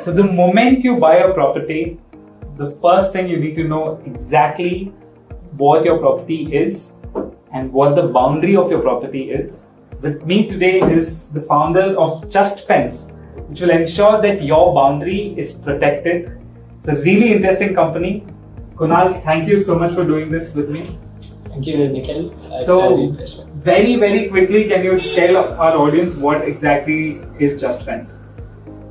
So the moment you buy a property, the first thing you need to know exactly what your property is and what the boundary of your property is. With me today is the founder of JustFence, which will ensure that your boundary is protected. It's a really interesting company. Kunal, thank you so much for doing this with me. Thank you, Nikhil. So, very quickly, can you tell our audience what exactly is JustFence?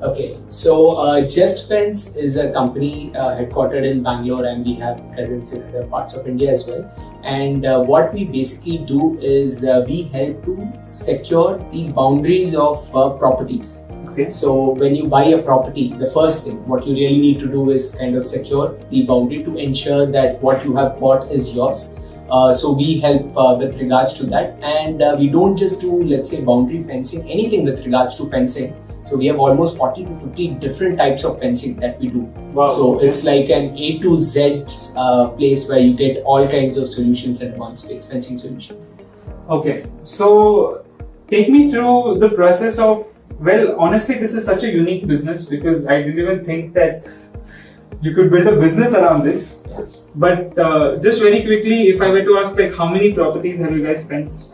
Okay, so JustFence is a company headquartered in Bangalore, and we have presence in other parts of India as well. And what we basically do is we help to secure the boundaries of properties. Okay. So when you buy a property, the first thing what you really need to do is kind of secure the boundary to ensure that what you have bought is yours. So we help with regards to that, and we don't just do, let's say, boundary fencing, anything with regards to fencing. So we have almost 40 to 50 different types of fencing that we do. Wow. So it's like an A to Z place where you get all kinds of solutions and one space fencing solutions. Okay, so take me through the process of, well, honestly, this is such a unique business because I didn't even think that you could build a business around this. Yeah. But just very quickly, if I were to ask, like, how many properties have you guys fenced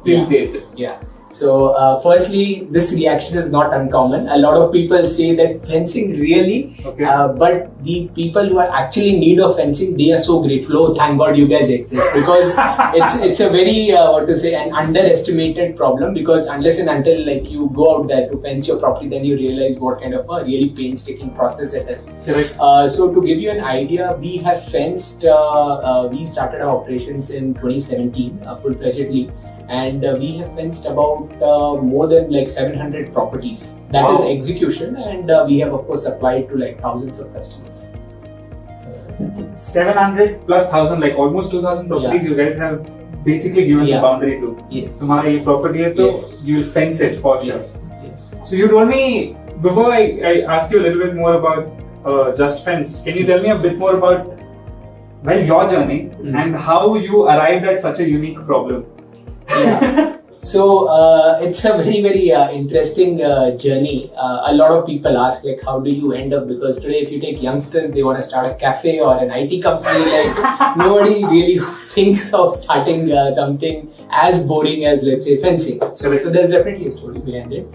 till date? Yeah. So firstly, this reaction is not uncommon. A lot of people say that fencing really, Okay. but the people who are actually in need of fencing, they are so grateful. Oh, thank God you guys exist, because it's a very an underestimated problem, because unless and until like you go out there to fence your property, then you realize what kind of a really painstaking process it is. Correct. So to give you an idea, we have fenced. We started our operations in 2017 full-fledgedly. And we have fenced about more than like 700 properties. That Wow. is execution, and we have of course supplied to like thousands of customers. 700 plus 1000, like almost 2000 properties you guys have basically given the boundary to. Yes. Tomorrow ये property है तो Yes. you will fence it for sure. Yes. So you told me, before I ask you a little bit more about JustFence, can you tell me a bit more about your journey and how you arrived at such a unique problem? Yeah. So it's a very interesting journey. A lot of people ask like, how do you end up? Because today, if you take youngsters, they want to start a cafe or an IT company. Like nobody really thinks of starting something as boring as, let's say, fencing. So there's definitely a story behind it.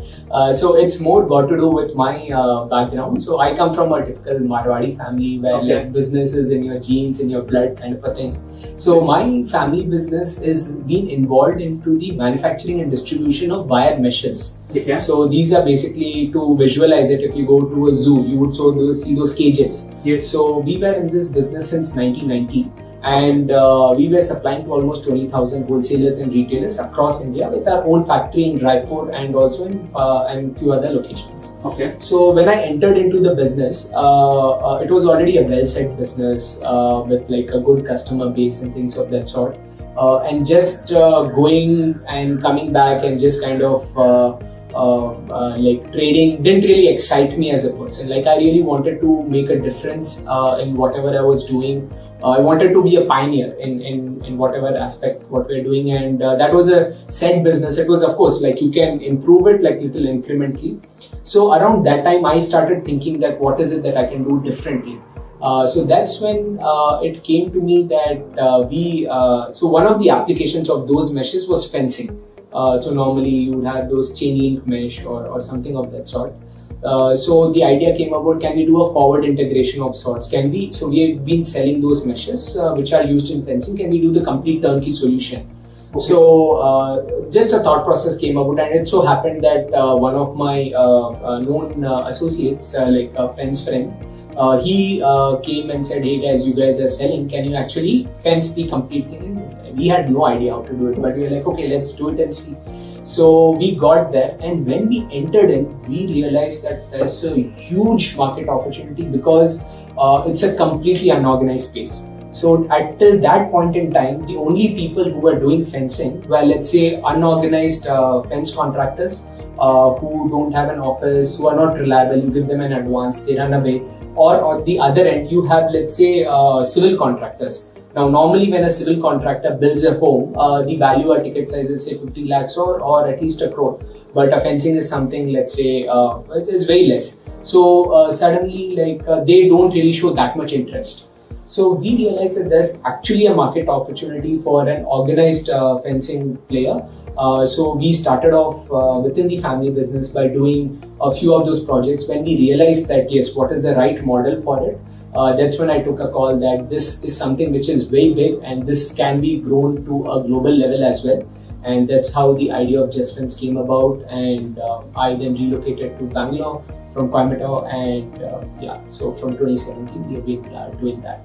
So it's more got to do with my background. So I come from a typical Marwadi family where like business is in your genes, in your blood, kind of a thing. So my family business is being involved into the manufacturing and distribution of wire meshes. Yeah. So these are basically, to visualize it, if you go to a zoo, you would see those cages. Yes. So we were in this business since 1990. And we were supplying to almost 20,000 wholesalers and retailers across India with our own factory in Raipur and also in a few other locations. Okay. So when I entered into the business, it was already a well-set business with like a good customer base and things of that sort. And just going and coming back and just kind of like trading didn't really excite me as a person. Like I really wanted to make a difference in whatever I was doing. I wanted to be a pioneer in whatever aspect what we're doing, and that was a set business. It was, of course, like you can improve it like little incrementally. So around that time, I started thinking that what is it that I can do differently. So that's when it came to me that so one of the applications of those meshes was fencing. So normally you would have those chain link mesh or something of that sort. So the idea came about, can we do a forward integration of sorts? So we have been selling those meshes which are used in fencing. Can we do the complete turnkey solution? Okay. So just a thought process came about, and it so happened that one of my known associates, like a fence friend, he came and said, hey guys, you guys are selling, can you actually fence the complete thing? And we had no idea how to do it, but we were like, okay, let's do it and see. So we got there, and when we entered in, we realized that there's a huge market opportunity because it's a completely unorganized space. So till that point in time, the only people who were doing fencing were, let's say, unorganized fence contractors who don't have an office, who are not reliable. You give them an advance, they run away. Or on the other end, you have, let's say, civil contractors Now, normally when a civil contractor builds a home, the value or ticket size is say 50 lakhs or at least a crore. But a fencing is something, let's say, it's very less. So suddenly, they don't really show that much interest. So we realized that there's actually a market opportunity for an organized fencing player. So we started off within the family business by doing a few of those projects. When we realized that yes, what is the right model for it, that's when I took a call that this is something which is very big and this can be grown to a global level as well. And that's how the idea of JustFence came about. And I then relocated to Bangalore from Coimbatore, and so from 2017 we have been doing that.